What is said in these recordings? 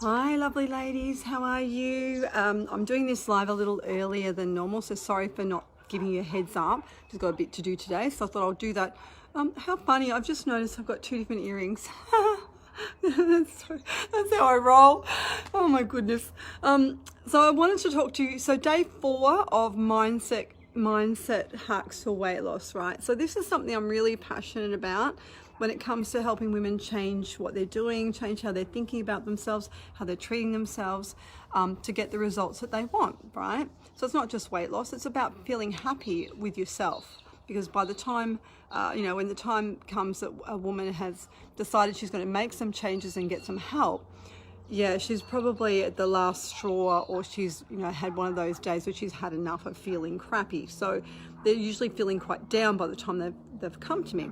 Hi lovely ladies, how are you? I'm doing this live a little earlier than normal, so sorry for not giving you a heads up. Just got a bit to do today, so I thought I'll do that. How funny, I've just noticed I've got two different earrings. That's how I roll. Oh my goodness. So I wanted to talk to you, so day 4 of mindset hacks for weight loss, right? So this is something I'm really passionate about when it comes to helping women change what they're doing, change how they're thinking about themselves, how they're treating themselves, to get the results that they want, right? So it's not just weight loss, it's about feeling happy with yourself. Because by the time, when the time comes that a woman has decided she's going to make some changes and get some help, yeah, she's probably at the last straw, or she's, had one of those days where she's had enough of feeling crappy. So they're usually feeling quite down by the time they've come to me.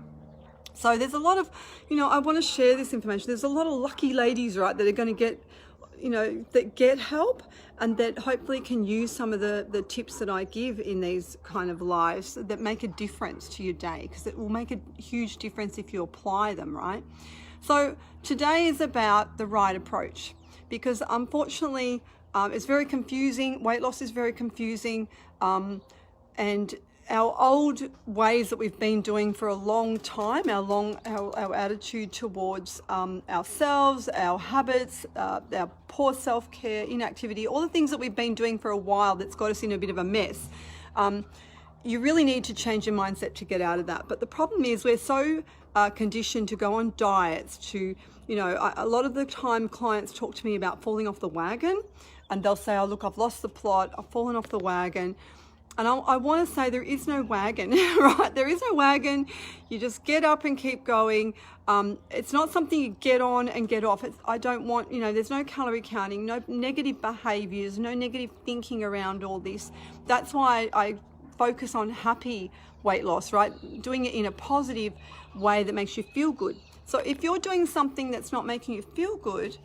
So there's a lot of, I want to share this information. There's a lot of lucky ladies, right, that are going to get, that get help, and that hopefully can use some of the tips that I give in these kind of lives that make a difference to your day, because it will make a huge difference if you apply them, right? So today is about the right approach, because unfortunately it's very confusing. Weight loss is very confusing, and our old ways that we've been doing for a long time, our attitude towards ourselves, our habits, our poor self-care, inactivity, all the things that we've been doing for a while that's got us in a bit of a mess. You really need to change your mindset to get out of that. But the problem is we're so conditioned to go on diets, to, a lot of the time clients talk to me about falling off the wagon, and they'll say, oh, look, I've lost the plot, I've fallen off the wagon. And I want to say there is no wagon, right? There is no wagon. You just get up and keep going. It's not something you get on and get off. I don't want, there's no calorie counting, no negative behaviours, no negative thinking around all this. That's why I focus on happy weight loss, right? Doing it in a positive way that makes you feel good. So if you're doing something that's not making you feel good,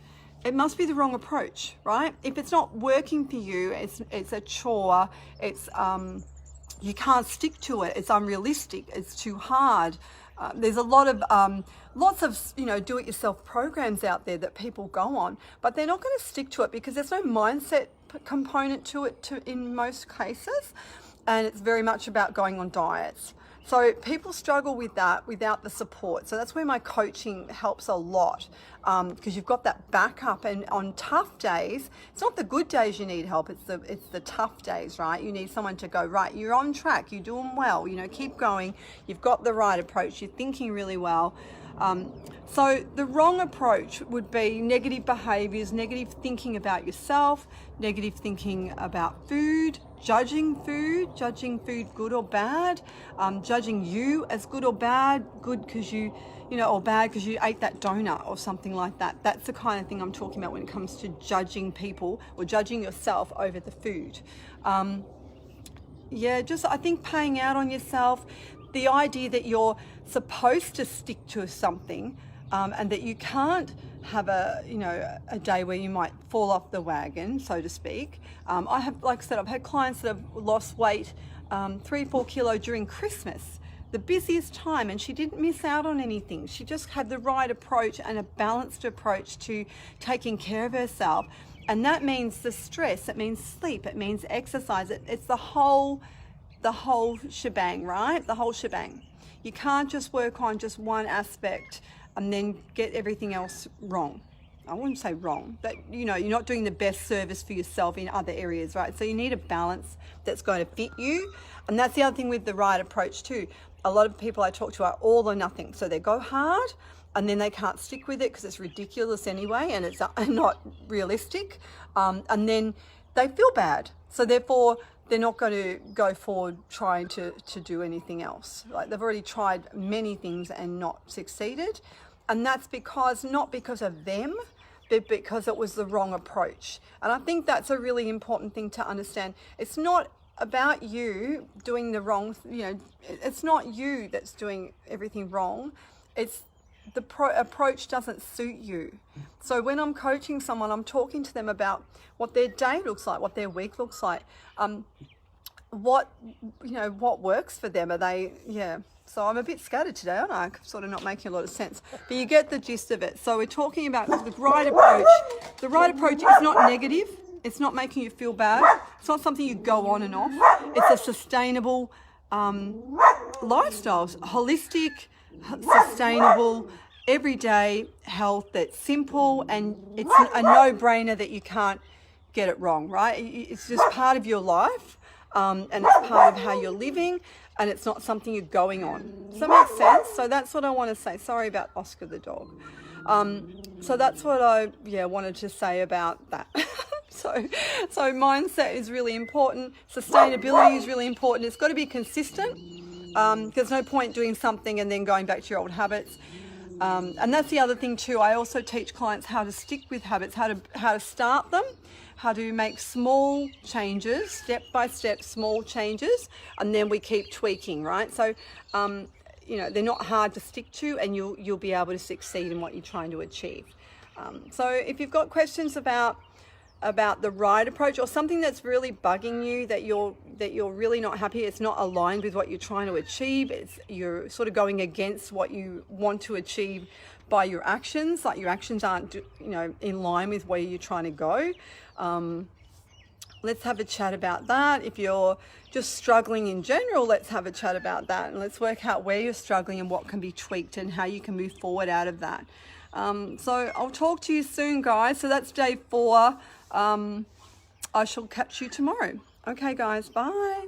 it must be the wrong approach, right? If it's not working for you, it's a chore, it's you can't stick to it, it's unrealistic, it's too hard. There's a lot of lots of do-it-yourself programs out there that people go on, but they're not going to stick to it because there's no mindset component to it in most cases, and it's very much about going on diets. So people struggle with that without the support. So that's where my coaching helps a lot, because you've got that backup. And on tough days, it's not the good days you need help, it's the tough days, right? You need someone to go, right, you're on track, you're doing well, keep going, you've got the right approach, you're thinking really well. So the wrong approach would be negative behaviours, negative thinking about yourself, negative thinking about food, judging food good or bad, judging you as good or bad, good because or bad because you ate that donut or something like that. That's the kind of thing I'm talking about when it comes to judging people or judging yourself over the food. I think paying out on yourself, the idea that you're supposed to stick to something, and that you can't have a day where you might fall off the wagon, so to speak. I have, like I said, I've had clients that have lost weight, 3-4 kilo during Christmas, the busiest time, and she didn't miss out on anything. She just had the right approach and a balanced approach to taking care of herself. And that means the stress, it means sleep, it means exercise. It's the whole shebang, right? The whole shebang. You can't just work on just one aspect and then get everything else wrong. I wouldn't say wrong, but you're not doing the best service for yourself in other areas, right? So you need a balance that's going to fit you. And that's the other thing with the right approach too. A lot of people I talk to are all or nothing. So they go hard and then they can't stick with it because it's ridiculous anyway and it's not realistic. And then they feel bad. So therefore, they're not going to go forward trying to do anything else. Like they've already tried many things and not succeeded. And that's not because of them, but because it was the wrong approach. And I think that's a really important thing to understand. It's not about you doing the wrong, it's not you that's doing everything wrong. It's the approach doesn't suit you. So when I'm coaching someone, I'm talking to them about what their day looks like, what their week looks like, what works for them. Are they, So I'm a bit scattered today, aren't I? I'm sort of not making a lot of sense. But you get the gist of it. So we're talking about the right approach. The right approach is not negative. It's not making you feel bad. It's not something you go on and off. It's a sustainable lifestyle, holistic, sustainable, everyday health that's simple, and it's a no-brainer that you can't get it wrong, right? It's just part of your life, and it's part of how you're living, and it's not something you're going on. Does that make sense? So that's what I want to say. Sorry about Oscar the dog. So that's what I wanted to say about that. So mindset is really important. Sustainability is really important. It's got to be consistent. There's no point doing something and then going back to your old habits. And that's the other thing too. I also teach clients how to stick with habits, how to start them, how to make small changes, step by step, small changes, and then we keep tweaking, right? So, they're not hard to stick to, and you'll be able to succeed in what you're trying to achieve. So if you've got questions about the right approach, or something that's really bugging you, that you're really not happy, it's not aligned with what you're trying to achieve, you're sort of going against what you want to achieve by your actions, like your actions aren't in line with where you're trying to go, let's have a chat about that. If you're just struggling in general, let's have a chat about that, and let's work out where you're struggling and what can be tweaked and how you can move forward out of that. So I'll talk to you soon, guys. So that's day 4. I shall catch you tomorrow. Okay, guys, bye.